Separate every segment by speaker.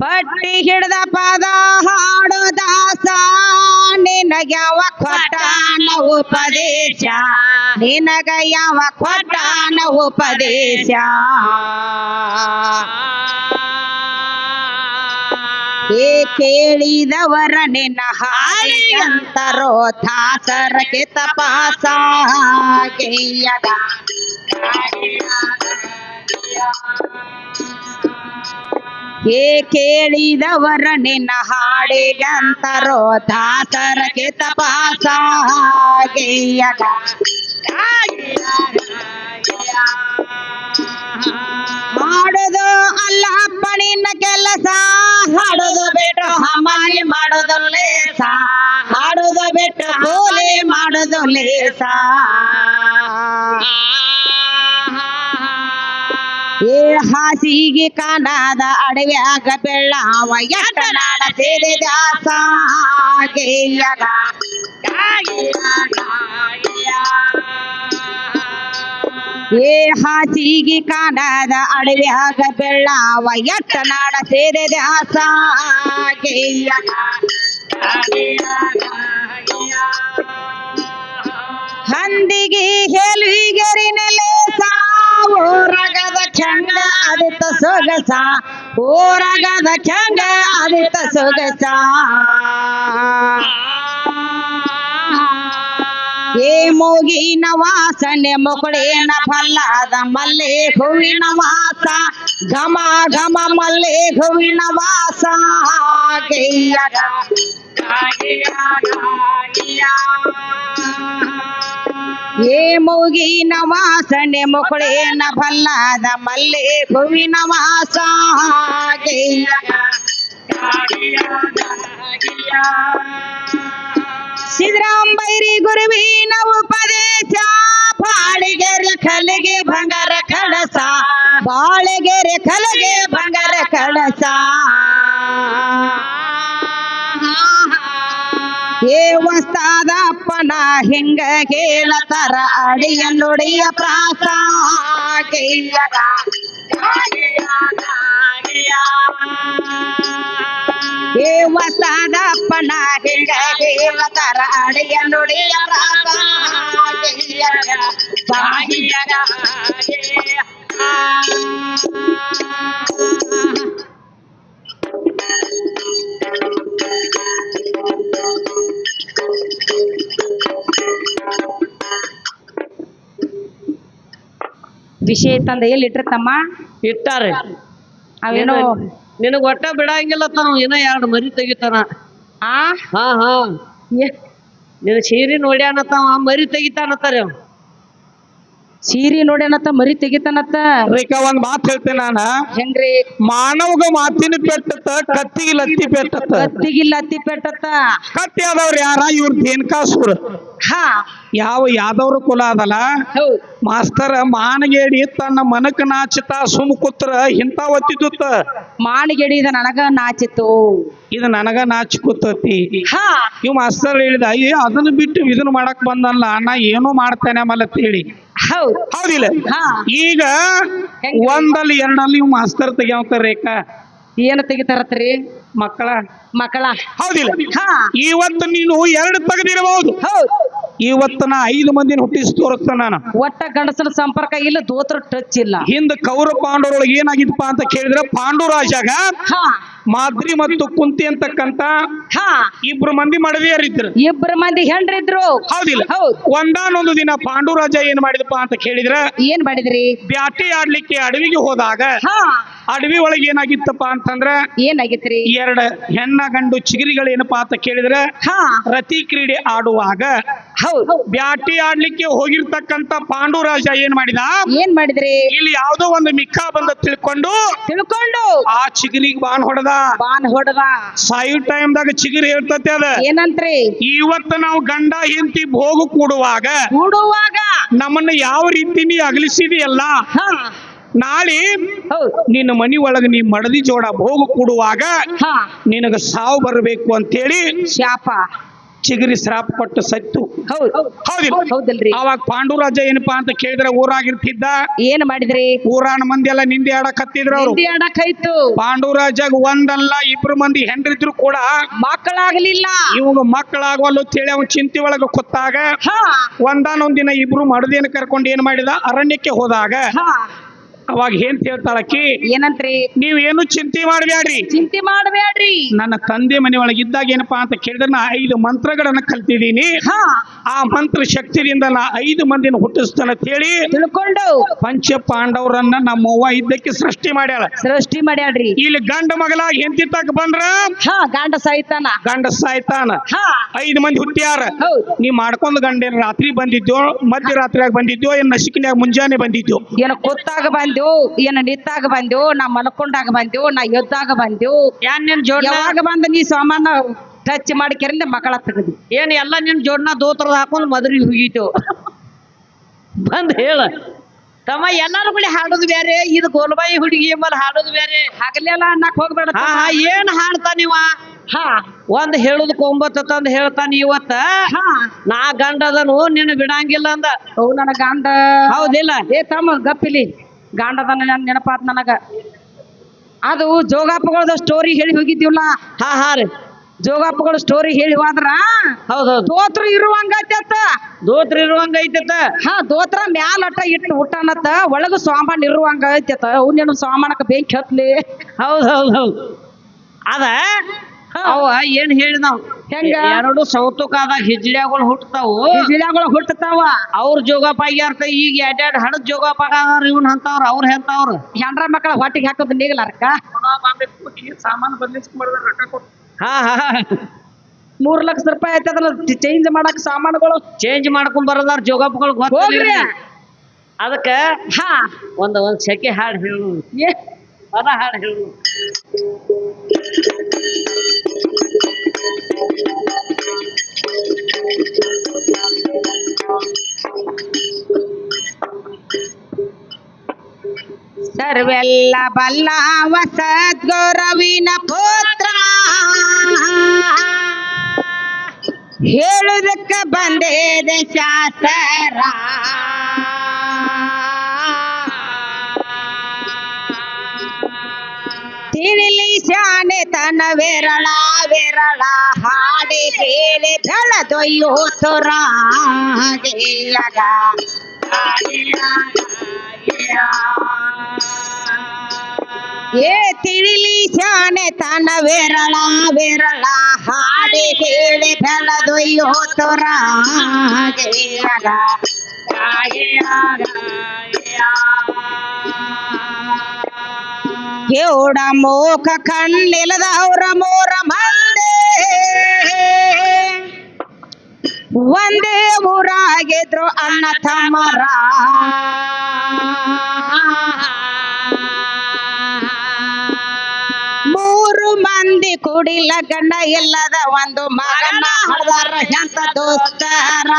Speaker 1: ಪಟ್ಟಿ ಹಿಡ್ದ ಪದ ಹಾಡೋ ದಾಸ ನಿನಗ ಯಾವ ಕೊಟ್ಟಾನ ಉಪದೇಶ ನಿನಗ ಯಾವ ಕೊಟ್ಟಾನ ಉಪದೇಶ ಏ ಕೇಳಿದವರ ನಿನ್ನ ಹಾಡಿಯಂತರೋ ದಾಸರಕ್ಕೆ ತಪಾಸ ಏ ಕೇಳಿದವರ ನಿನ್ನ ಹಾಡಿಗಂತರೋ ದಾಸರಕ್ಕೆ ತಪಾಸ ಹಾಡೋದು ಅಲ್ಲಪ್ಪ ನಿನ್ನ ಕೆಲಸ ಹಾಡೋದು ಬಿಟ್ಟು ಹಮಾಲಿ ಮಾಡೋದು ಲೇಸ ಹಾಡೋದು ಬಿಟ್ಟು ಗೋಲಿ ಮಾಡೋದು ಲೇಸ ಏ ಹಾಸಿಗೆ ಕಾಣದ ಅಡವ್ಯಾಗ ಬೆಳ್ಳಾವ ಎಟ್ಟ ನಾಡ ಸೇರಿ ದಾಸ ಏ ಹಾಸಿಗೆ ಕಾಣದ ಅಡವ್ಯಾಗ ಬೆಳ್ಳಾವ ಎಟ್ಟ ನಾಡ ಸೇರಿ ದಾಸ ಹಂದಿಗೆ ಹೇಳುಗೆರಿನ ಲೇಸ ಓರಗದ ಚಂಗ ಅದಿತ ಸೊಗಸ ಓರಗದ ಚಂಗ ಅದಿತ ಸೊಗಸ ಏ ಮೂಗಿನ ವಾಸನೆ ಮುಕುಳೇನ ಫಲ್ಲದ ಮಲ್ಲೆ ಹೂವಿನ ವಾಸ ಘಮ ಘಮ ಮಲ್ಲೆ ಹೂವಿನ ವಾಸ ಏ ಮೂಗಿನ ವಾಸನೆ ಮುಕುಳೇನ ಫಲ್ಲದ ಮಲ್ಲೆ ಹೂವಿನ ವಾಸ ಸಿದ್ದರಾಮಯ್ಯ ಗುರುವಿನ ಉಪದೇಶ ಬಾಳಿಗೆರೆ ಕಲೆಗೆ ಬಂಗಾರ ಕಳಸ ಬಾಳಿಗೆರೆ ಕಲೆಗೆ ಬಂಗಾರ ಕಳಸ ಏ ವಸ್ತಾದಪ್ಪನ ಹಿಂಗ ಕೇಳತರ ಅಡಿಯ ನುಡಿಯ ಪ್ರಾಸ ಏ ವಸ್ತಾದಪ್ಪನ ಹಿಂಗ ಕೇಳತರ ಅಡಿಯ ನುಡಿಯ ಪ್ರಾಸ ವಿಷಯ ತಂದ ಎಲ್ಲಿ ಇಟ್ಟಿರ್ತಮ್ಮ
Speaker 2: ಇಟ್ಟಾರೆ
Speaker 1: ಅವೇನೋ
Speaker 2: ನಿನಗ ಒಟ್ಟ ಬಿಡಂಗಿಲ್ಲ ತಾವ್ ಏನೋ 2 ಮರಿ ತೆಗಿತಾನ
Speaker 1: ಆ
Speaker 2: ಹಾ ಹಾ ನಿನ್ನ ಸೀರೆ ನೋಡ್ಯಾನತ್ತಾವ ಮರಿ ತೆಗಿತಾನತ್ತಾರ
Speaker 1: ಸೀರಿ ನೋಡ್ಯಾನತ್ತ ಮರಿ ತೆಗಿತಾನತ್ತ
Speaker 3: ಒಂದ್ ಮಾತು ಹೇಳ್ತೇನೆ ನಾನ
Speaker 1: ಹೆಂಗ್ರಿ
Speaker 3: ಮಾನವಗ ಮಾತಿನ ಪೆಟ್ಟತ್ತ ಕತ್ತಿಗೆ ಲತ್ತಿ ಪೆಟ್ಟತ್ತ
Speaker 1: ಕತ್ತಿಗೆ ಲತ್ತಿ ಪೆಟ್ಟತ್ತ
Speaker 3: ಕತ್ತಿ ಆದವ್ರು ಯಾರ ಇವ್ರ ದೇನ್ಕಾಸುರ
Speaker 1: ಹಾ
Speaker 3: ಯಾವ ಯಾದವ್ರ ಕುಲ ಅದಲ್ಲ ಮಾಸ್ತರ ಮಾನಗೇಡಿ ತನ್ನ ಮನಕ ನಾಚಿತ ಸುಮ್ ಕೂತ್ರ ಇಂತ ಒತ್ತಿದ್ದುತ್ತ
Speaker 1: ಮಾನಗೇಡಿ ಇದ ನನಗ ನಾಚಿತ್ತು
Speaker 3: ಇದು ನನಗ ನಾಚಿ ಕೂತತಿ
Speaker 1: ಹಾ
Speaker 3: ಇವ್ ಮಾಸ್ತರ್ ಹೇಳಿದ ಅಯ್ಯ ಅದನ್ನ ಬಿಟ್ಟು ಇದನ್ನ ಮಾಡಕ್ ಬಂದಲ್ಲ ನಾ ಏನೋ ಮಾಡ್ತೇನೆ ಮಲ್ಲತ್ ಹೇಳಿ ಹೌದಿಲ್ಲ ಈಗ ಒಂದಲ್ಲಿ ಎರಡಲ್ಲಿ ಇವ್ ಮಾಸ್ತರ್ ತೆಗಿಯವತ್ತ ರೇಖಾ
Speaker 1: ಏನು ತೆಗಿತಾರತ್ರಿ ಮಕ್ಕಳ
Speaker 3: ಹೌದಿಲ್ಲ ಇವತ್ತು ನೀನು 2 ತೆಗೆದಿರಬಹುದು ಇವತ್ತು ನಾ 5 ಮಂದಿನ ಹುಟ್ಟಿಸಿ ತೋರಿಸ್ತಾನ ನಾನು
Speaker 1: ಒಟ್ಟ ಗಂಡಸರ ಸಂಪರ್ಕ ಇಲ್ಲ ದೋತ್ರ ಟಚ್ ಇಲ್ಲ
Speaker 3: ಹಿಂದ ಕೌರ ಪಾಂಡವರೊಳಗೆ ಏನಾಗಿತ್ತಪ್ಪ ಅಂತ ಕೇಳಿದ್ರೆ ಪಾಂಡುರಾಜಾಗ ಮಾದ್ರಿ ಮತ್ತು ಕುಂತಿ ಅಂತಕ್ಕಂತ 2 ಮಂದಿ ಮಡದಿಯರಿದ್ರು
Speaker 1: 2 ಮಂದಿ ಹೆಂಡ್ರಿದ್ರು
Speaker 3: ಹೌದಿಲ್ಲ ಒಂದಾನೊಂದು ದಿನ ಪಾಂಡುರಾಜ ಏನ್ ಮಾಡಿದಪ್ಪ ಅಂತ ಕೇಳಿದ್ರೆ
Speaker 1: ಏನ್ ಮಾಡಿದ್ರಿ
Speaker 3: ಬ್ಯಾಟಿ ಆಡ್ಲಿಕ್ಕೆ ಅಡವಿಗೆ ಹೋದಾಗ ಅಡವಿ ಒಳಗೆ ಏನಾಗಿತ್ತಪ್ಪ ಅಂತಂದ್ರ
Speaker 1: ಏನಾಗಿತ್ರಿ
Speaker 3: 2 ಹೆಣ್ಣ ಗಂಡು ಚಿಗಿರಿಗಳು ಏನಪ್ಪಾ ಅಂತ ಕೇಳಿದ್ರೆ ರತಿ ಕ್ರೀಡೆ ಆಡುವಾಗ ಬ್ಯಾಟಿ ಆಡ್ಲಿಕ್ಕೆ ಹೋಗಿರ್ತಕ್ಕಂತ ಪಾಂಡುರಾಜ ಏನ್ ಮಾಡಿದ್ರಿ ಇಲ್ಲಿ ಯಾವ್ದೋ ಒಂದು ಮಿಕ್ಕ ಬಂದ ತಿಳ್ಕೊಂಡು ಆ ಚಿಗಿರಿಗೆ ಬಾನ್ ಹೊಡೆದ ಸಾಯು ಟೈಮ್ದಾಗ ಚಿಗಿರಿ ಹೇಳ್ತತೆ ಅದ
Speaker 1: ಏನಂತ್ರಿ
Speaker 3: ಇವತ್ತು ನಾವು ಗಂಡ ಹೆಂಡತಿ ಭೋಗ ಕೂಡುವಾಗ ನಮ್ಮನ್ನ ಯಾವ ರೀತಿ ನೀ ಅಗಲಿಸಿದೆಯಲ್ಲ ನಾಳೆ ನಿನ್ನ ಮನಿ ಒಳಗ ನೀ ಮಡದಿ ಜೋಡ ಭೋಗ ಕೂಡುವಾಗ ನಿನಗ ಸಾವು ಬರಬೇಕು ಅಂತ ಹೇಳಿ ಚಿಗರಿ ಶ್ರಾಪ್ ಕೊಟ್ಟು ಸತ್ತು. ಹೌದಿಲ್ಲ?
Speaker 1: ಹೌದಲ್ರಿ.
Speaker 3: ಅವಾಗ ಪಾಂಡುರಾಜ ಏನಪ್ಪಾ ಅಂತ ಕೇಳಿದ್ರೆ ಊರಾಗಿರ್ತಿದ್ದ.
Speaker 1: ಏನ್ ಮಾಡಿದ್ರಿ?
Speaker 3: ಊರಾನ ಮಂದಿ ಎಲ್ಲ ನಿಂದಿ ಆಡಕತ್ತಿದ್ರು ಅವ್ರು.
Speaker 1: ನಿಂದಿ ಆಡಕಾಯ್ತು.
Speaker 3: ಪಾಂಡುರಾಜಾಗ ಒಂದಲ್ಲ ಇಬ್ರು ಮಂದಿ ಹೆಂಡ್ರಿದ್ರು ಕೂಡ
Speaker 1: ಮಕ್ಕಳಾಗ್ಲಿಲ್ಲ.
Speaker 3: ಇವಾಗ ಮಕ್ಕಳಾಗುವಲ್ಲ ಅಂತೇಳಿ ಅವನ್ ಚಿಂತೆ ಒಳಗ ಕೂತಾಗ ಒಂದಾನೊಂದಿನ ಇಬ್ರು ಮಡದೇನ ಕರ್ಕೊಂಡು ಏನ್ ಮಾಡಿದ ಅರಣ್ಯಕ್ಕೆ ಹೋದಾಗ ಅವಾಗ ಏನ್ ಹೇಳ್ತಾಳಕಿ,
Speaker 1: ಏನಂತ್ರಿ?
Speaker 3: ನೀವೇನು ಚಿಂತೆ ಮಾಡ್ಬ್ಯಾಡ್ರಿ,
Speaker 1: ಚಿಂತೆ ಮಾಡ್ಬೇಡ್ರಿ.
Speaker 3: ನನ್ನ ತಂದೆ ಮನೆಯೊಳಗೆ ಇದ್ದಾಗ ಏನಪ್ಪಾ ಅಂತ ಕೇಳಿದ್ರೆ ನಾ 5 ಮಂತ್ರಗಳನ್ನ ಕಲ್ತಿದ್ದೀನಿ. ಆ ಮಂತ್ರ ಶಕ್ತಿಯಿಂದ ನಾ 5 ಮಂದಿನ ಹುಟ್ಟಿಸ್ತಾನ ಅಂತ ಹೇಳಿ
Speaker 1: ತಿಳ್ಕೊಂಡು
Speaker 3: ಪಂಚ ಪಾಂಡವರನ್ನ ನಮ್ಮವ್ವ ಇದ್ದಕ್ಕೆ ಸೃಷ್ಟಿ ಮಾಡ್ಯಾಳ.
Speaker 1: ಸೃಷ್ಟಿ ಮಾಡ್ಯಾಡ್ರಿ.
Speaker 3: ಇಲ್ಲಿ ಗಂಡ ಮಗಲಾಗಿ ಹೆಂಡತಿ ತಕ್ಕ ಬಂದ್ರ
Speaker 1: ಗಂಡ ಸಾಯ್ತಾನ.
Speaker 3: ಗಂಡ ಸಾಯ್ತಾನ. 5 ಮಂದಿ ಹುಟ್ಟಿಯಾರ. ನೀ ಮಾಡ್ಕೊಂಡ್ ಗಂಡ ಏನ್ ರಾತ್ರಿ ಬಂದಿದ್ಯೋ, ಮಧ್ಯರಾತ್ರಿಯಾಗ ಬಂದಿದ್ಯೋ, ಏನ್ ನಸಿಕಿನ್ಯಾಗ ಮುಂಜಾನೆ ಬಂದಿದ್ಯೋ,
Speaker 1: ಏನ ಕೂತಾಗ ಬಂದ್ಯೋ, ಏನ ನಿತ್ತಾಗ ಬಂದ್ಯೋ, ನಾ ಮಲ್ಕೊಂಡಾಗ ಬಂದ್ಯೋ, ನಾ ಎದ್ದಾಗ ಬಂದ್ಯೋ,
Speaker 2: ನಿನ್ ಜೋಡ್ನ
Speaker 1: ಯಾವಾಗ ಬಂದ ನೀ ಸಾಮಾನ ಟಚ್ ಮಾಡಿ ಕೆರಿಂದ ಮಕ್ಕಳ ತೆಗದಿ
Speaker 2: ಏನ್ ಎಲ್ಲ ನಿನ್ ಜೋಡ್ನ ದೋತ್ರದ ಹಾಕೊಂಡ್ ಮದ್ರಿ ಹೋಗಿತ್ತು. ಬಂದ್ ಹೇಳ ತಮ್ಮ, ಎಲ್ಲಾರು ಕೂಡ ಹಾಡೋದು ಬೇರೆ, ಇದು ಗೋಲ್ಬಾಯಿ ಹುಡುಗಿ ಎಂಬಲ್ಲಿ ಹಾಡೋದು ಬೇರೆ.
Speaker 1: ಹಗಲೆಲ್ಲ ಅನ್ನಕ್ ಹೋಗ್ಬೇಡ.
Speaker 2: ಏನ್ ಹಾಡ್ತಾನಿವ? ಒಂದ್ ಹೇಳುದು ಕೊಂಬತ್ತ ತಂದ್ ಹೇಳ್ತಾನ. ಇವತ್ತ ನಾ ಗಂಡ ಅದನು ನಿನ್ನ ಬಿಡಂಗಿಲ್ಲ ಅಂದ.
Speaker 1: ನನ್ನ ಗಂಡ
Speaker 2: ಹೌದಿಲ್ಲ?
Speaker 1: ಏ ತಮ್ಮ ಗಪ್ಪಿಲಿ ಗಾಂಡದನ್ನ ನೆನಪಾತ್ ನನಗ. ಅದು ಜೋಗಪ್ಪಗಳದ ಸ್ಟೋರಿ ಹೇಳಿ ಹೋಗಿದ್ದೀವಲ್ಲ.
Speaker 2: ರೀ
Speaker 1: ಜೋಗಪ್ಪಗಳ ಸ್ಟೋರಿ ಹೇಳಿ ಹೋದ್ರ
Speaker 2: ಹೌದೌದು
Speaker 1: ದೋತ್ರ ಇರುವಂಗೈತ.
Speaker 2: ದೋತ್ರ ಇರುವಂಗ ಐತತ.
Speaker 1: ದೋತ್ರ ಮ್ಯಾಲ ಅಟ್ಟ ಇಟ್ಟು ಊಟನತ್ತ ಒಳಗ ಸಾಮಾನ್ ಇರುವಂಗ ಐತತ. ಅವ್ನೇನು ಸಾಮಾನಕ್ಕ ಬೆಂಕಿ ಹತ್ಲಿ.
Speaker 2: ಹೌದೌದು ಅದ ಅವ ಏನ್ ಹೇಳಿ ನಾವ್
Speaker 1: ಹೆಂಗ
Speaker 2: 2 ಸೌತುಕಾದಾಗ ಹಿಜ್ಡ್ಯಾಗಳು ಹುಟ್ಟತಾವು.
Speaker 1: ಗಿಡಗಳು ಹುಟ್ಟತಾವ.
Speaker 2: ಅವ್ರ ಜೋಗಪ್ಪ ಆಗ್ಯಾರ್ತ. ಈಗ 2 ಹಣದ್ ಜೋಗಪ್ಪ ಆಗವ್ರ. ಇವ್ನ ಅಂತವ್ರ ಅವ್ರ ಹೆಂತವ್ರ.
Speaker 1: ಹೆಂಡ್ರ ಮಕ್ಕಳ ಹೊಟ್ಟಿಗೆ ಹಾಕೋದು ನೀಗಲಾರಕ್ಕ.
Speaker 3: ಸಾಮಾನು ಬದಲಿಸ್ಕೊಂಡ್
Speaker 1: 3 ಲಕ್ಷ ರೂಪಾಯಿ ಆಯ್ತದಲ್ಲ ಚೇಂಜ್ ಮಾಡಕ್ ಸಾಮಾನುಗಳು.
Speaker 2: ಚೇಂಜ್ ಮಾಡ್ಕೊಂಡ್ ಬರೋದಾರ ಜೋಗಪ್ಪಗಳು
Speaker 1: ಹೋಗ್ರಿ.
Speaker 2: ಅದಕ್ಕ ಒಂದ್ ಸೆಕೆ ಹಾಡು ಹೇಳು, ಪದ ಹಾಡು ಹೇಳು.
Speaker 1: ಸರ್ವೆಲ್ಲ ಬಲ್ಲವ ಸದ್ಗುರುವಿನ ಪುತ್ರ, ಹೇಳುದಕ್ಕ ಬಂದೇದೆ ಶಾಸ್ತ್ರ. ತಿಳಿಲಿ ಶಾನೆ ತನ ವಿರಳ ವಿರಳ ಹಾಡಿ ಹೇಳಿ ಬೆಳದೊಯ್ಯೋತುರ. ಏ ತಿಳಿಲಿ ಶಾನೆ ತನ ವಿರಳ ವಿರಳ ಹಾಡಿ ಹೇಳಿ ಬೆಳದೊಯ್ಯೋತುರ. ಕೇಳ ಮೋಕ ಕಣ್ಣಿಲ್ಲದವ್ರ 3 ಮಂದಿ ಒಂದೇ ಊರಾಗಿದ್ರು ಅಣ್ಣ ತಮ್ಮರ. ಮೂರು ಮಂದಿ ಕುಡಿಲ ಗಂಡ ಇಲ್ಲದ ಒಂದು ಮಗನ ಹಡದಾರ ಎಂತ ದೋಸ್ತರ.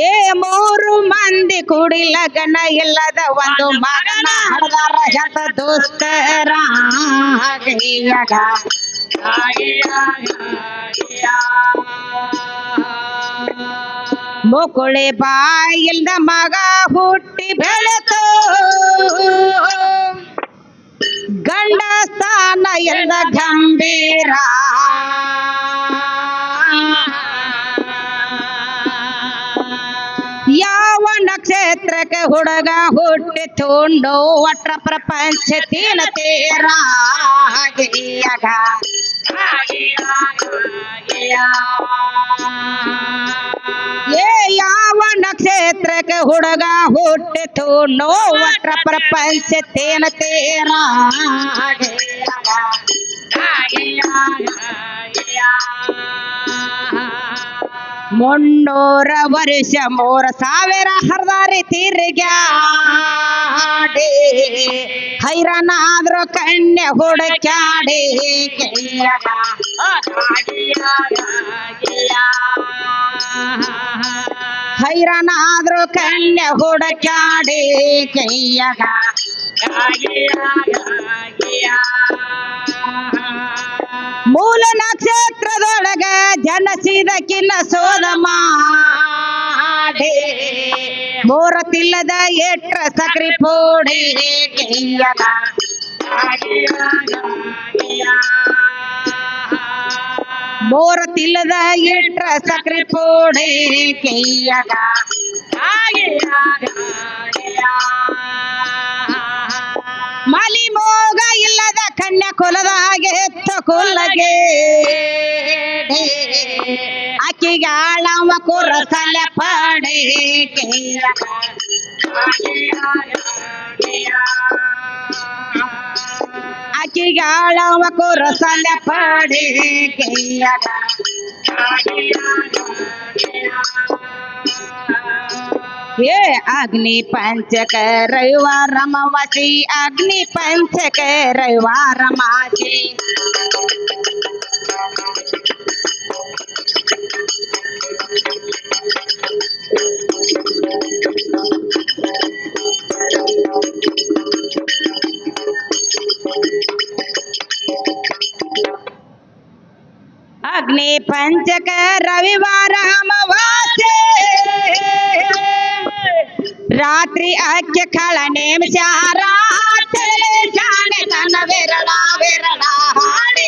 Speaker 1: ಏ 3 ಮಂದಿ ಕುಡಿಲ ಗಂಡ ಇಲ್ಲದ ಒಂದು ಮಗನ ಹಡದಾರ ಎಂತ ದೋಸ್ತರ. ಮುಕುಳಿ ಬಾಯಿಲ್ದ ಮಗ ಹುಟ್ಟಿ ಬೆಳೆತು, ಗಂಡ ಸ್ಥಾನ ಎಲ್ಲ ಗಂಭೀರ. ಯಾವ ನಕ್ಷತ್ರಕ್ಕೆ ಹುಡುಗ ಹುಟ್ಟಿತು ಒಟ್ರ ಪ್ರಪಂಚ ತೀನ ತೇರ. ಏ ಯಾವ ನಕ್ಷತ್ರಕ್ಕೆ ಹುಡುಗ ಹುಟ್ಟಿತು ಒಟ್ರ ಪ್ರಪಂಚ ತೇನ ತೇರ. ಮುನ್ನೂರ ವರ್ಷ 3000 ಹರಿದಾರಿ ತಿರುಗ್ಯಾಡಿ, ಹೈರಾನಾದ್ರು ಕನ್ಯೆ ಹುಡುಕ್ಯಾಡಿ. ಹೈರಾನಾದ್ರು ಕನ್ಯೆ ಹುಡುಕ್ಯಾಡಿ. ಕೈಯಾಗ ಮೂಲ ನಕ್ಷತ್ರದೊಳಗ ಜನಸಿದ ಕಿನ್ನ ಸೋದ ಮಾಡಿ ಮೋರ ತಿಲ್ಲದ ಎಟ್ರ ಸಕ್ರಿ ಪೋಡಿ ಮೋರ ತಿಲ್ಲದ ಎಟ್ರ ಸಕ್ರಿ ಪೋಡಿ ಕೈಯಗ ಮಲಿ ಮೋಗ ಇಲ್ಲದ ಕನ್ಯಾ ಕೊಲದ ಹಾಗೆ ಹೆತ್ತ ಕೊಲ್ಲಗೆ ಆಕಿಗೆ ಆಳವ ಕುರಸಲ ಪಾಡಿ ಆಕಿಗೆ ಆಳವ ಕುರಸಲ ಪಾಡಿ ಏ ಅಗ್ನಿ ಪಂಚಕ ರವಿವಾರ ಅಮಾವಾಸಿ ಅಗ್ನಿ ಪಂಚಕ ರವಿವಾರ ಮಾಸಿ ಅಗ್ನಿ ಪಂಚಕ ರವಿವಾರ ಅಮಾವಾಸ್ಯೆ ರಾತ್ರಿ ಅಕ್ಕೆ ಖಳ ನೇಮಿಸ ಜಾನೆ ತನ್ನ ವಿರಳ ವಿರಳ ಹಾಡಿ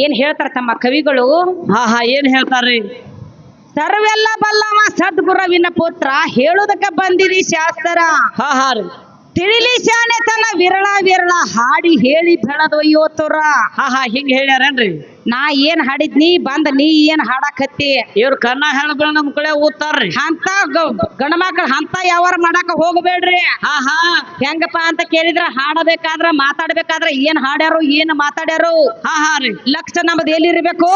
Speaker 1: ಏನ್ ಹೇಳ್ತಾರ ತಮ್ಮ ಕವಿಗಳು?
Speaker 2: ಏನ್ ಹೇಳ್ತಾರ್ರಿ?
Speaker 1: ಸರ್ವೆಲ್ಲ ಬಲ್ಲವ ಸದ್ಗುರುವಿನ ಪುತ್ರ ಹೇಳುದಕ್ಕ ಬಂದಿರಿ ಶಾಸ್ತ್ರ
Speaker 2: ರೀ
Speaker 1: ತಿಳಿಲಿ ಶಾನೆ ತನ್ನ ವಿರಳ ವಿರಳ ಹಾಡಿ ಹೇಳಿ ಬೆಳದೊಯ್ಯೋತುರ
Speaker 2: ಹಿಂಗ ಹೇಳ್ಯಾರೇನ್ರಿ?
Speaker 1: ನಾ ಏನ್ ಹಾಡಿದ್ನಿ ಬಂದ ನೀ ಏನ್ ಹಾಡಕತ್ತಿ?
Speaker 2: ಇವ್ರ ಕನ್ನ ಹೇಳ ನಮ್ ಕಡೆ ಓದ್ತಾರ್ರಿ.
Speaker 1: ಅಂತ ಗಂಡ ಅಂತ ಯಾವಾರ ಮಾಡಾಕ ಹೋಗಬೇಡ್ರಿ. ಹೆಂಗಪ್ಪ ಅಂತ ಕೇಳಿದ್ರ ಹಾಡಬೇಕಾದ್ರ ಮಾತಾಡ್ಬೇಕಾದ್ರ ಏನ್ ಹಾಡ್ಯಾರು ಏನ್ ಮಾತಾಡ್ಯಾರು
Speaker 2: ರೀ
Speaker 1: ಲಕ್ಷ ನಮ್ದು ಎಲ್ಲಿರ್ಬೇಕು?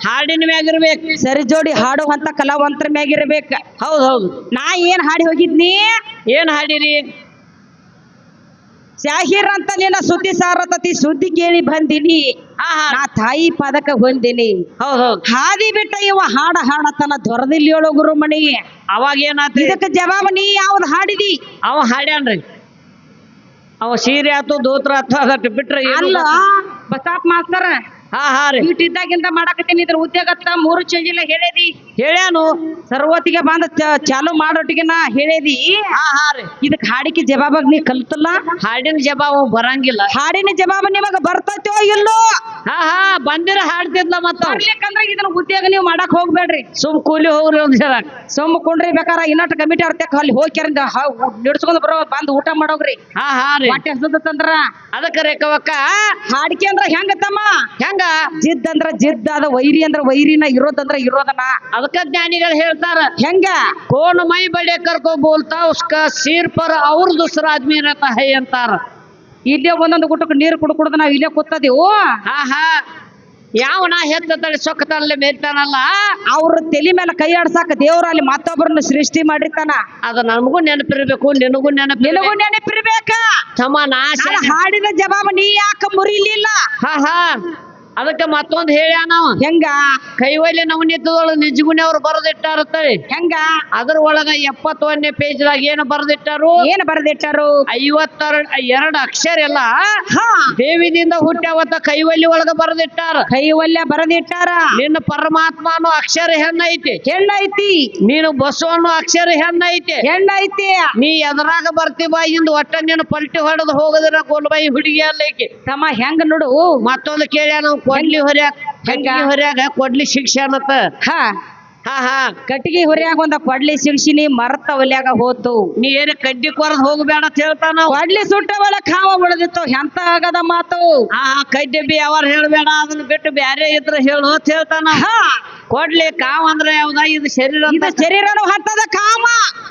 Speaker 2: ಹಾಡಿನ ಮ್ಯಾಗಿರ್ಬೇಕು.
Speaker 1: ಸರಿ ಜೋಡಿ ಹಾಡುವಂತ ಕಲಾವಂತರ ಮ್ಯಾಗಿರ್ಬೇಕ.
Speaker 2: ಹೌದು.
Speaker 1: ನಾ ಏನ್ ಹಾಡಿ ಹೋಗಿದ್ನಿ?
Speaker 2: ಏನ್ ಹಾಡಿರಿ?
Speaker 1: ಶಾಹಿರ್ ಅಂತ ನಿನ್ನ ಸುದ್ದಿ ಸಾರತತಿ ಸುದ್ದಿ ಕೇಳಿ ಬಂದಿನಿ. ನಾ ತಾಯಿ ಪದಕ ಹೊಂದಿನಿ.
Speaker 2: ಹೌದು.
Speaker 1: ಹಾದಿ ಬಿಟ್ಟ ಇವ ಹಾಡ ಹಾಡತನ ದೊರದಿಲ್ಲ ಗುರುಮಣಿ.
Speaker 2: ಅವಾಗ ಏನಾಯ್ತು?
Speaker 1: ಇದಕ್ಕೆ ಜವಾಬ ನೀ ಯಾವ್ದು ಹಾಡಿದಿ?
Speaker 2: ಅವ ಹಾಡ್ಯಾನ್ರಿ. ಅವ ಸೀರೆ ಆತು ದೋತ್ರ ಆತು ಅದಟ್ಟು ಬಿಟ್ರೆ
Speaker 1: ಅಲ್ಲ ಬಸಾಪ್ ಮಾಸ್ತರ
Speaker 2: ರೀ
Speaker 1: ಇಟ್ಟಿದ್ದಾಗಿಂದ ಮಾಡಾಕತ್ತೀನಿ. ಇದ್ರ ಉದ್ಯೋಗತ್ತ 3 ಚೇಂಜಿಲ್ಲ ಹೇಳೇದಿ.
Speaker 2: ಹೇಳ್ಯಾನು
Speaker 1: ಸರ್ವತಿಗೆ ಬಂದ ಚಾಲು ಮಾಡೋಟಿಗೆ ನಾ ಹೇಳೇದಿ.
Speaker 2: ರೀ
Speaker 1: ಇದಕ್ ಹಾಡಿಕೆ ಜವಾಬಾಗ ನೀ ಕಲ್ತಲ್ಲ.
Speaker 2: ಹಾಡಿನ ಜವಾಬ ಬರಂಗಿಲ್ಲ.
Speaker 1: ಹಾಡಿನ ಜವಾಬ ನಿಮಗ ಬರ್ತೈತೋ ಇಲ್ಲೋ?
Speaker 2: ಬಂದಿರ ಹಾಡ್ತಿದ್ಲ ಮತ್ತ
Speaker 1: ಬರ್ಲಿಕ್ಕಂದ್ರ ಇದನ್ನ ಉದ್ಯೋಗ ನೀವು ಮಾಡಕ್ ಹೋಗ್ಬೇಡ್ರಿ.
Speaker 2: ಸುಮ್ ಕೂಲಿ ಹೋಗ್ರಿ ಒಂದ್ ಹೇಳ
Speaker 1: ಸುಮ್ ಕುಂಡ್ರಿ ಬೇಕಾರ ಇನ್ನಟ್ ಕಮಿಟಿ ಅವ್ರ ಅಲ್ಲಿ ಹೋಗಿ ನಿಡ್ಸ್ಕೊಂಡ್ ಬರೋ ಬಂದ್ ಊಟ ಮಾಡೋಗ್ರಿ.
Speaker 2: ರೀ
Speaker 1: ಹೊಟ್ಟೆ ಹಸದಂದ್ರ
Speaker 2: ಅದಕ್ಕ ರೇಖವಕ್ಕ
Speaker 1: ಹಾಡಿಕೆ ಅಂದ್ರ ಹೆಂಗ ತಮ್ಮ?
Speaker 2: ಹೆಂಗ
Speaker 1: ಜಿದ್ ಅಂದ್ರ ಜಿದ್ ಅದ, ವೈರಿ ಅಂದ್ರ ವೈರಿನ, ಇರೋದಂದ್ರ ಇರೋದನ.
Speaker 2: ಅದಕ್ಕ ಜ್ಞಾನಿಗಳು ಹೇಳ್ತಾರ
Speaker 1: ಹೆಂಗ
Speaker 2: ಕೋನ್ ಮೈ ಬಡೆ ಕರ್ಕೊ ಬೋಲ್ತಾ ಉಸ್ಕ ಸೀರ್ ಪರ್ ಅವ್ರ ದುಸರ ಆದ್ಮಿ रहता है ಅಂತಾರ.
Speaker 1: ಇಲ್ಲೇ ಒಂದೊಂದು ಗುಟ್ಟಕ್ಕೆ ನೀರು ಕುಡ್ದು ನಾವ್ ಇಲ್ಲೇ ಕೂತದೇವು.
Speaker 2: ಯಾವನ ಹೆತ್ತಲ್ಲಿ ಸೊಕ್ಕತಲ್ಲಿ ಮೇಲ್ತಾನಲ್ಲ
Speaker 1: ಅವ್ರ ತಲೆ ಮೇಲೆ ಕೈ ಆಡ್ಸಾಕ ದೇವ್ರ ಅಲ್ಲಿ ಮತ್ತೊಬ್ಬರನ್ನ ಸೃಷ್ಟಿ ಮಾಡಿರ್ತಾನ.
Speaker 2: ಅದ ನಮಗೂ ನೆನಪಿರ್ಬೇಕು, ನಿನಗೂ
Speaker 1: ನೆನಪಿರ್ಬೇಕ.
Speaker 2: ಸಮಾನ
Speaker 1: ಹಾಡಿದ ಜವಾಬ ನೀ ಯಾಕ ಮುರಿಲಿಲ್ಲ?
Speaker 2: ಅದಕ್ಕೆ ಮತ್ತೊಂದ್ ಹೇಳ್ಯಾನವ.
Speaker 1: ಹೆಂಗ?
Speaker 2: ಕೈವಲ್ಯ ನವನೀತದೊಳಗ ನಿಜಗುಣಿ ಅವ್ರು ಬರೆದಿಟ್ಟಾರತ್ತಳಿ.
Speaker 1: ಹೆಂಗ?
Speaker 2: ಅದ್ರ ಒಳಗ 71ನೇ ಪೇಜ್ದಾಗ ಏನು ಬರೆದಿಟ್ಟಾರು?
Speaker 1: ಏನ್ ಬರೆದಿಟ್ಟಾರು?
Speaker 2: 52 ಅಕ್ಷರ ಎಲ್ಲ ದೇವಿನಿಂದ ಹುಟ್ಟ್ಯಾವತ್ತ ಕೈವಲ್ಯ ಒಳಗ ಬರೆದಿಟ್ಟಾರ.
Speaker 1: ಕೈವಲ್ಯ ಬರೆದಿಟ್ಟಾರ.
Speaker 2: ನಿನ್ನ ಪರಮಾತ್ಮನು ಅಕ್ಷರ ಹೆಣ್ಣೈತಿ.
Speaker 1: ಹೆಣ್ಣೈತಿ.
Speaker 2: ನೀನು ಬಸವನು ಅಕ್ಷರ ಹೆಣ್ಣೈತಿ.
Speaker 1: ಹೆಣ್ಣೈತಿ.
Speaker 2: ನೀ ಎದರಾಗ ಬರ್ತಿ ಬಾಯಿಂದ ಒಟ್ಟ ನೀನು ಪಲ್ಟಿ ಹೊಡೆದು ಹೋಗದ್ರ ಗೋಲ್ಬಾಯಿ ಹುಡುಗಿ ಅಲ್ಲೈತಿ
Speaker 1: ತಮ್ಮ. ಹೆಂಗ ನೋಡು
Speaker 2: ಮತ್ತೊಂದು ಕೇಳ್ಯಾನ. ಕೊಡ್ಲಿ ಹೊರ್ಯಾಗ ಕೊಡ್ಲಿ ಶಿಕ್ಷೆ ಅನ್ನತ್ತ.
Speaker 1: ಕಟ್ಟಿಗೆ ಹೊರ್ಯಾಗ ಒಂದ ಕೊಡ್ಲಿ ಶಿಕ್ಷಿನಿ ಮರತ ಒಲ್ಯಾಗ ಹೋತು.
Speaker 2: ನೀ ಏನ ಕಡ್ಡಿ ಕೊರದ್ ಹೋಗ್ಬೇಡ ಅಂತ ಹೇಳ್ತಾನ.
Speaker 1: ಕೊಡ್ಲಿ ಸುಟ್ಟ ಒಳಗ್ ಖಾವ ಉಳಿದಿತ್ತು. ಎಂತ ಆಗದ ಮಾತು.
Speaker 2: ಕಡ್ಡಿ ಬಿ ಯಾವಾರ ಹೇಳ್ಬೇಡ, ಅದನ್ನ ಬಿಟ್ಟು ಬ್ಯಾರೆ ಇದ್ರ ಹೇಳು ಅಂತ ಹೇಳ್ತಾನ. ಕೊಡ್ಲಿ ಕಾವ್ ಅಂದ್ರ ಯಾವ್ದ? ಇದು ಶರೀರ.
Speaker 1: ಶರೀರನು ಹತ್ತದ ಕಾಮ.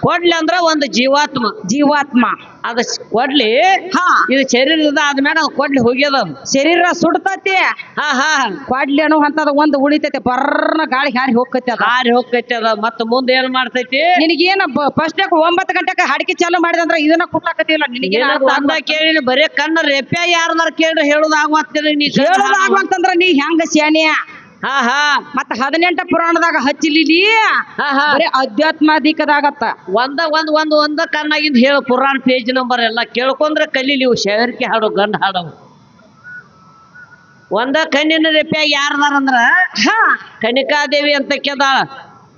Speaker 2: ಕೊಡ್ಲಿ ಅಂದ್ರ ಒಂದು ಜೀವಾತ್ಮ. ಅದ ಕೊಡ್ಲಿ
Speaker 1: ಹಾ
Speaker 2: ಇದು ಶರೀರದ ಆದ್ಮ್ಯಾಗ ಅದ್ ಕೊಡ್ಲಿ ಹೋಗ್ಯದ ಅದು.
Speaker 1: ಶರೀರ ಸುಡ್ತತಿ
Speaker 2: ಹಾ ಹಾ
Speaker 1: ಕ್ವಾಡ್ಲಿ ಅನ್ನೋ ಅಂತದ ಒಂದ್ ಉಳಿತೈತಿ ಬರ್ರನ ಗಾಳಿ ಹಾರಿ ಹೋಗ್ತೈತಿ ಅದ
Speaker 2: ಹಾರಿ ಹೋಗ್ತೈತಿ ಅದ ಮತ್ತ ಮುಂದೆ ಏನ್ ಮಾಡ್ತೈತಿ
Speaker 1: ನಿನಗೇನ ಫಸ್ಟ್ 9 ಗಂಟೆಗೆ ಹಾಡಿಕೆ ಚಾಲು ಮಾಡಿದಂದ್ರ ಇದನ್ನ ಕುಟ್ಟಾಕತಿಲ್ಲ ನಿನಗೇನ
Speaker 2: ಏನದು ಅಂದ ಕೇಳಿ ಬರೇ ಕಣ್ಣ ರೆಪ್ಯ ಯಾರದಾರ ಕೇಳ್ರಿ ಹೇಳುದಾಗ್ವಾಗ್ತಿರಿ ನೀ
Speaker 1: ಹೇಳೋದಾಗುವಂತಂದ್ರ ನೀ ಹೆಂಗ ಸ್ಯಾನಿಯ
Speaker 2: ಹಾ ಹಾ
Speaker 1: ಮತ್ತ 18 ಪುರಾಣದಾಗ ಹಚ್ಚಲಿ
Speaker 2: ಹಾ ಹಾ
Speaker 1: ಬರೀ ಅಧ್ಯಾತ್ಮಾಧಿಕದಾಗತ್ತ
Speaker 2: ಒಂದ ಕಣ್ಣಾಗಿಂದ ಹೇಳು ಪುರಾಣ ಪೇಜ್ ನಂಬರ್ ಎಲ್ಲ ಕೇಳ್ಕೊಂಡ್ರೆ ಕಲೀಲಿ ಇವು ಶೇವರಿಕೆ ಹಾಡು ಗಂಡ ಹಾಡವು ಒಂದ ಕಣ್ಣಿನ ರೆಪ್ಯಾಗ ಯಾರದಾರಂದ್ರ
Speaker 1: ಹಾ
Speaker 2: ಕನಿಕಾದೇವಿ ಅಂತ ಕೆದಾಳ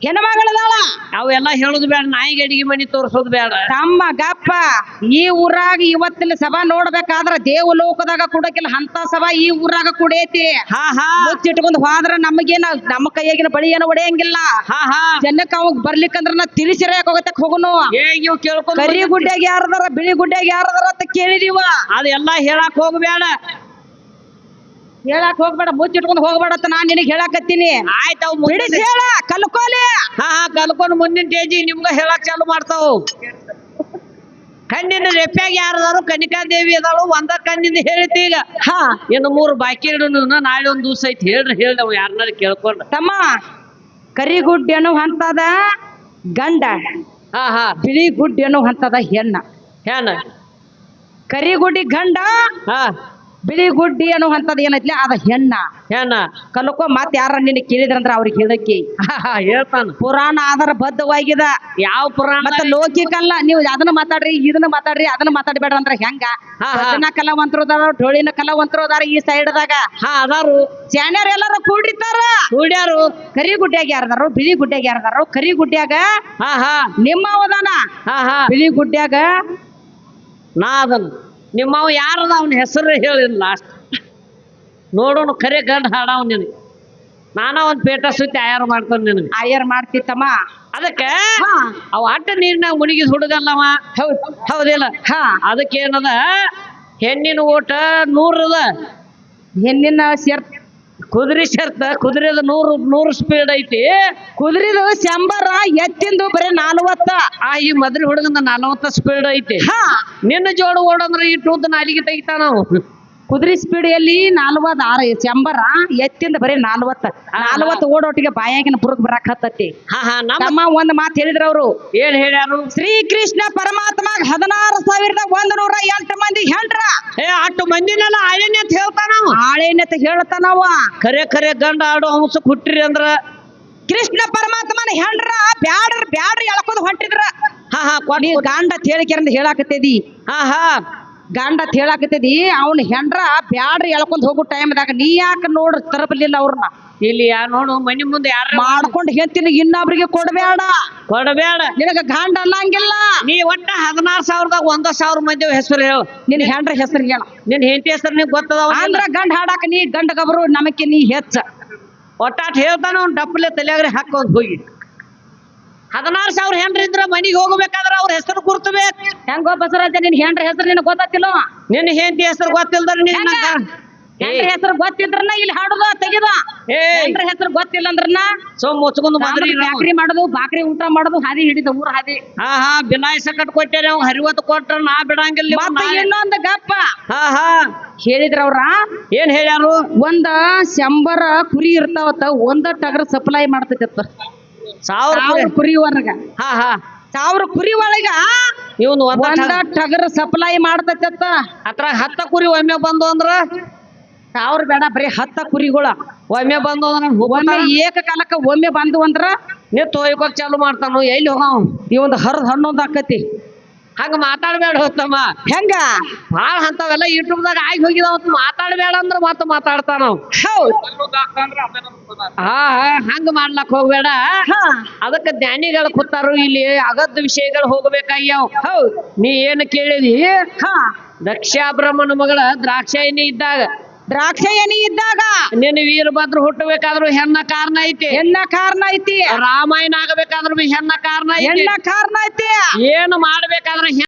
Speaker 1: ಹೆಣ್ಮಗಳದಾಳ
Speaker 2: ಅವೆಲ್ಲ ಹೇಳುದು ಬೇಡ ನಾಯಿಗೆ ಅಡಿಗೆ ಮನಿ ತೋರ್ಸೋದು ಬೇಡ
Speaker 1: ತಮ್ಮ ಗಪ್ಪ ಈ ಊರಾಗ ಇವತ್ತಿನ ಸಭಾ ನೋಡ್ಬೇಕಾದ್ರ ದೇವಲೋಕದಾಗ ಕುಡಕಿಲ್ಲ ಅಂತ ಸಭಾ ಈ ಊರಾಗ ಕುಡೇತಿ
Speaker 2: ಹಾ ಹಾ
Speaker 1: ಮುಚ್ಚಿಟ್ಕೊಂಡ್ ಹೋದ್ರ ನಮಗೇನ ನಮ್ಮ ಕೈಯಾಗಿನ ಬಳಿ ಏನು ಒಡೆಯಂಗಿಲ್ಲ
Speaker 2: ಹಾ ಹಾ
Speaker 1: ಜನಕ್ಕ ಅವಾಗ ಬರ್ಲಿಕ್ಕಂದ್ರ ನಾ ತಿಳಿಸಿರ ಹೋಗತ್ತಕ್ ಹೋಗುನು
Speaker 2: ಇವ್ ಕೇಳ್ಕೊಂಡ್
Speaker 1: ಕರಿ ಗುಡ್ಡ್ಯಾಗ ಯಾರದಾರ ಬಿಳಿ ಗುಡ್ಡ್ಯಾಗ ಯಾರದಾರ ಅಂತ ಕೇಳಿದೀವ
Speaker 2: ಅದೆಲ್ಲ ಹೇಳಕ್ ಹೋಗ್ಬೇಡ
Speaker 1: ಹೇಳಕ್ ಹೋಗ್ಬೇಡ ಮುಚ್ಚಿಟ್ಕೊಂಡ್ ಹೋಗ್ಬೇಡತ್ತ ನಾನ್ ನಿನಗ್ ಹೇಳಕತ್ತೀನಿ
Speaker 2: ಆಯ್ತು ಅವ್
Speaker 1: ಬಿಡಿಸಿ ಹೇಳ ಕಲ್ಕೋಲಿ
Speaker 2: ಹಾ ಹಾ ಕಲ್ಕೊಂಡು ಮುಂದಿನ ಟೇಜಿ ನಿಮ್ಗ ಹೇಳಕ್ ಚಾಲು ಮಾಡ್ತಾವ ಕಣ್ಣಿನ ರೆಪ್ಯಾಗ ಯಾರದಾರು ಕನಿಕಾದೇವಿ ಅದಾಳು ಒಂದ ಕಣ್ಣಿಂದ ಹೇಳಿತಿ ಈಗ
Speaker 1: ಹಾ
Speaker 2: ಇನ್ನು 3 ಬಾಕಿ ಇಡೋನು ನಾಳೆ ಒಂದ್ ದಿವ್ಸ ಐತಿ ಹೇಳ್ರಿ ಅವ್ ಯಾರನ್ನಾರ ಕೇಳ್ಕೊಂಡ್ರ
Speaker 1: ತಮ್ಮ ಕರಿಗುಡ್ಡಿ ಅನ್ನೋ ಹಂತದ ಗಂಡ
Speaker 2: ಹಾ ಹಾ
Speaker 1: ಬಿಳಿ ಗುಡ್ಡಿ ಅನ್ನೋ ಹಂತದ ಹೆಣ್ಣ
Speaker 2: ಏನ
Speaker 1: ಕರಿಗುಡ್ಡಿ ಗಂಡ
Speaker 2: ಹಾ
Speaker 1: ಬಿಳಿ ಗುಡ್ಡಿ ಅನ್ನೋ ಹಂತದ ಏನೈತ್ಲಿ ಅದ ಹೆಣ್ಣ
Speaker 2: ಏನ
Speaker 1: ಕಲ್ಕೋ ಮತ್ ಯಾರ ನಿನ್ನ ಕೇಳಿದ್ರಂದ್ರ ಅವ್ರಿಗೆ ಹೇಳಕ್ಕಿ
Speaker 2: ಹಾ ಹಾ ಹೇಳ್ತಾನ
Speaker 1: ಪುರಾಣ ಆಧಾರ ಬದ್ಧವಾಗಿದೆ
Speaker 2: ಯಾವ ಪುರಾಣ
Speaker 1: ಮತ್ತ ಲೌಕಿಕಲ್ಲ ನೀವು ಅದನ್ನ ಮಾತಾಡ್ರಿ ಇದನ್ನ ಮಾತಾಡ್ರಿ ಅದನ್ನ ಮಾತಾಡ್ಬೇಡ ಅಂದ್ರ ಹೆಂಗ
Speaker 2: ಹಾ, ಹಾ.
Speaker 1: ಭಜನಾ ಕಲಾವಂತರು ಅದಾರ ಡೊಳ್ಳಿನ ಕಲಾವಂತರು ಅದಾರ ಈ ಸೈಡ್ದಾಗ
Speaker 2: ಹಾ ಅದಾರು
Speaker 1: ಚಾನ್ಯರ್ ಎಲ್ಲಾರು ಕೂಡಿರ್ತಾರ
Speaker 2: ಕೂಡ್ಯಾರು
Speaker 1: ಕರಿ ಗುಡ್ಡ್ಯಾಗ ಯಾರದಾರು ಬಿಳಿ ಗುಡ್ಡ್ಯಾಗ ಯಾರದಾರು ಕರಿ ಗುಡ್ಡ್ಯಾಗ
Speaker 2: ಹಾ ಹಾ
Speaker 1: ನಿಮ್ಮ ಅವದಾನ
Speaker 2: ಹಾ ಹಾ
Speaker 1: ಬಿಳಿ ಗುಡ್ಡ್ಯಾಗ
Speaker 2: ನಾ ಅದನ್ ನಿಮ್ಮವ ಯಾರದ ಅವನ ಹೆಸರು ಹೇಳಿಲ್ಲ ಲಾಸ್ಟ್ ನೋಡೋಣ ಖರೆ ಗಂಡ ಹಾಡವ್ ನಿನಗೆ ನಾನ ಒಂದ್ ಪೇಟ ಸುತ್ತಿ ಆಯಾರ ಮಾಡ್ಕೊಂಡು ನಿನಗೆ
Speaker 1: ಆಯರ್ ಮಾಡ್ತಿತ್ತಮ್ಮ
Speaker 2: ಅದಕ್ಕೆ
Speaker 1: ಹಾ
Speaker 2: ಅವ ಅಟ್ಟ ನೀರ್ನಾಗ ಮುಳುಗಿದ ಹುಡುಗಲ್ಲವ
Speaker 1: ಹೌದ್
Speaker 2: ಹೌದಿಲ್ಲ
Speaker 1: ಹಾ
Speaker 2: ಅದಕ್ಕೆ ಏನದ ಹೆಣ್ಣಿನ ಓಟ 100 ಅದ
Speaker 1: ಹೆಣ್ಣಿನ ಶರ್ತ್
Speaker 2: ಕುದುರೆ ಶರ್ತ ಕುದುರೆದ 100 ಸ್ಪೀಡ್ ಐತಿ
Speaker 1: ಕುದುರಿದು ಶಂಬರ ಎತ್ತಿಂದು ಬರೀ 40
Speaker 2: ಈ ಮದ್ರಿ ಹುಡುಗನ 40 ಸ್ಪೀಡ್ ಐತಿ
Speaker 1: ಹಾ
Speaker 2: ನಿನ್ನ ಜೋಡು ಓಡಂದ್ರ ಈ ಟೂದ್ ನಾಲಿಗೆ ತೆಗಿತಾನ ನಾವು
Speaker 1: ಕುದುರೆ ಸ್ಪೀಡ್ ಎಲ್ಲಿ 46 ಶಂಬರ ಎತ್ತಿಂದ ಬರೀ 40 ಓಡೋಟಿಗೆ ಬಾಯಾಗಿನ ಬುರುಕ್ ಬರಾಕ್ ಹತ್ತತಿ
Speaker 2: ಹಾ ಹಾ ನಮ್ಮ
Speaker 1: ತಮ್ಮ ಒಂದ್ ಮಾತು ಹೇಳಿದ್ರ ಅವ್ರು
Speaker 2: ಏನ್ ಹೇಳ್ಯಾರು
Speaker 1: ಶ್ರೀಕೃಷ್ಣ ಪರಮಾತ್ಮ 16,108 ಮಂದಿ ಹೆಂಡ್ರ
Speaker 2: ಅಷ್ಟು ಮಂದಿನೆಲ್ಲ ಆಳಿನ ಅಂತ ಹೇಳ್ತಾನ ಅವ.
Speaker 1: ಆಳೇನತ ಹೇಳ್ತಾನವ
Speaker 2: ಖರೆ ಗಂಡ ಆಡೋ ಹಂಸಕ್ ಹುಟ್ಟಿರಿ ಅಂದ್ರ
Speaker 1: ಕೃಷ್ಣ ಪರಮಾತ್ಮನ ಹೆಂಡ್ರ ಬ್ಯಾಡ್ರ ಎಳ್ಕೊಂಡ್ ಹೊಂಟಿದ್ರ
Speaker 2: ಹಾ ಹಾ
Speaker 1: ನೀ ಗಾಂಡ ತೇಳಿಕೆರಂದ ಹೇಳಾಕತ್ತೇದಿ
Speaker 2: ಹಾ ಹಾ
Speaker 1: ಗಂಡ ಹೇಳಾಕತ್ತದಿ ಅವ್ನ ಹೆಂಡ್ರ ಬ್ಯಾಡ್ರಿ ಎಳ್ಕೊಂಡ್ ಹೋಗೋ ಟೈಮ್ದಾಗ ನೀ ಯಾಕೆ ನೋಡ್ರಿ ತರಬಲಿಲ್ಲ ಅವ್ರನ್ನ
Speaker 2: ಇಲ್ಲಿ ನೋಡು ಮನಿ ಮುಂದೆ ಯಾರ
Speaker 1: ಮಾಡ್ಕೊಂಡ್ ಹೆಂತಿನ ಇನ್ನೊಬ್ರಿಗೆ ಕೊಡ್ಬೇಡ
Speaker 2: ಕೊಡಬೇಡ
Speaker 1: ನಿನಗ ಗಂಡ ಅನ್ನಂಗಿಲ್ಲ
Speaker 2: ನೀ ಒಟ್ಟ 16,000ದಾಗ 100,000 ಮಂದಿ ಹೆಸರು ಹೇಳು
Speaker 1: ನಿನ್ ಹೆಂಡ್ರ ಹೆಸರು ಹೇಳ
Speaker 2: ನಿನ್ ಹೆಂಡತಿ ಹೆಸರು ನಿಂಗೆ ಗೊತ್ತದ
Speaker 1: ಅಂದ್ರ ಗಂಡ ಹಾಡಾಕ ನೀ ಗಂಡ ಗಬರು ನಮಕ್ಕೆ ನೀ ಹೆಚ್ಚ
Speaker 2: ಒಟ್ಟಾಟ್ ಹೇಳ್ತಾನ ಅವ್ನ ಡಪ್ಪಲೆ ತಲೆಯಾಗ್ರೆ ಹಾಕೊಂಡ್ ಹೋಗಿ 16,000 ಹೆಂಡ್ರ ಇದ್ರ ಮನಿಗೆ ಹೋಗ್ಬೇಕಾದ್ರ ಅವ್ರ ಹೆಸರು ಗುರ್ತಬೇಕು
Speaker 1: ಹೆಂಗೋ ಬಸವರಾಜ ನಿನ್ ಹೆಂಡ್ರ ಹೆಸರು ನಿನಗ್ ಗೊತ್ತಿಲ್ಲ
Speaker 2: ನಿನ್ನ ಹೆಂಡತಿ ಹೆಸರು ಗೊತ್ತಿಲ್ದಾರ ನೀನ್
Speaker 1: ಹೆಂಡ್ರ ಹೆಸರು ಗೊತ್ತಿದ್ರನ ಇಲ್ಲಿ ಹಾಡುದ ತೆಗಿದ ಹೆಂಡ್ರ ಹೆಸರು ಗೊತ್ತಿಲ್ಲ ಅಂದ್ರನ
Speaker 2: ಸೋಮ್ ಮುಚ್ಕೊಂಡು ಮದ್ರಿ
Speaker 1: ಬ್ಯಾಕ್ರಿ ಮಾಡೋದು ಬಾಕ್ರಿ ಊಟ ಮಾಡೋದು ಹಾದಿ ಹಿಡಿದ ಊರ್ ಹಾದಿ
Speaker 2: ಹಾ ಹಾ ಬಿನಾಯ್ ಸಕಟ್ ಕೊಟ್ಟೇನೆ ಅವ್ ಹರಿವತ್ತು ಕೊಟ್ರ ನಾ ಬಿಡಂಗಿಲ್ಲ
Speaker 1: ಮತ್ತೆ ಇನ್ನೊಂದ್ ಗಪ್ಪ
Speaker 2: ಹಾ ಹಾ
Speaker 1: ಹೇಳಿದ್ರ ಅವ್ರ
Speaker 2: ಏನ್ ಹೇಳ್ಯಾರು
Speaker 1: ಒಂದ ಶಂಬರ ಕುರಿ ಇರ್ತಾವತ್ತ ಒಂದ ಟಗರ್ ಸಪ್ಲೈ ಮಾಡ್ತೈತತ್ತ
Speaker 2: 1000
Speaker 1: ಕುರಿ ವರ್ಗ
Speaker 2: ಹಾ ಹಾ
Speaker 1: 1000 ಕುರಿ ಒಳಗ
Speaker 2: ಇವನು
Speaker 1: ಒಂದ ಟಗರ್ ಸಪ್ಲೈ ಮಾಡ್ತೈತತ್ತ
Speaker 2: ಅತ್ರ 10 ಕುರಿ ಒಮ್ಮೆ ಬಂದು ಅಂದ್ರ
Speaker 1: 1000 ಬೇಡ ಬರೀ 10 ಕುರಿಗಳ
Speaker 2: ಒಮ್ಮೆ ಬಂದು ಅಂದ್ರ
Speaker 1: ಒಮ್ಮೆ ಏಕಕಾಲಕ್ಕ ಒಮ್ಮೆ ಬಂದು ಅಂದ್ರ
Speaker 2: ನೀ ತೊಯ್ಕೋಕ್ ಚಾಲು ಮಾಡ್ತಾನು ಎಲ್ಲಿ ಹೋಗಾವ್
Speaker 1: ಇವಂದ್ ಹರಿದ್ ಹಣ್ಣೊಂದ್ ಆಕತಿ
Speaker 2: ಹಂಗ ಮಾತಾಡ್ಬೇಡ ಹೋಗ್ತಮ್ಮ
Speaker 1: ಹೆಂಗ
Speaker 2: ಭಾಳ ಅಂತವೆಲ್ಲ ಯೂಟ್ಯೂಬ್ದಾಗ ಆಗಿ ಹೋಗಿದಾವ ಮಾತಾಡ್ಬೇಡ ಅಂದ್ರ ಮತ್ತ ಮಾತಾಡ್ತಾನ
Speaker 1: ಹೌದ್
Speaker 2: ಹಾ ಹಂಗ ಮಾಡ್ಲಕ್ ಹೋಗ್ಬೇಡ ಅದಕ್ಕ ಜ್ಞಾನಿಗಳು ಕೂತಾರು ಇಲ್ಲಿ ಅಗದ ವಿಷಯಗಳು ಹೋಗ್ಬೇಕಾಗ್ಯಾವ
Speaker 1: ಹೌದ್
Speaker 2: ನೀ ಏನ್ ಕೇಳಿದಿ
Speaker 1: ಹಾ
Speaker 2: ದಕ್ಷಾಬ್ರಹ್ಮನ ಮಗಳ ದ್ರಾಕ್ಷಾಯಿನಿ ಇದ್ದಾಗ
Speaker 1: ದ್ರಾಕ್ಷ ಎನಿ ಇದ್ದಾಗ
Speaker 2: ನಿನ್ನ ವೀರಭದ್ರ ಹುಟ್ಟಬೇಕಾದ್ರು ಹೆಣ್ಣ ಕಾರಣ ಐತಿ
Speaker 1: ಎನ್ನ ಕಾರಣ ಐತಿ
Speaker 2: ರಾಮಾಯಣ ಆಗಬೇಕಾದ್ರು ಹೆಣ್ಣ ಕಾರಣ ಐತಿ
Speaker 1: ಎನ್ನ ಕಾರಣ ಐತಿ
Speaker 2: ಏನು ಮಾಡ್ಬೇಕಾದ್ರೆ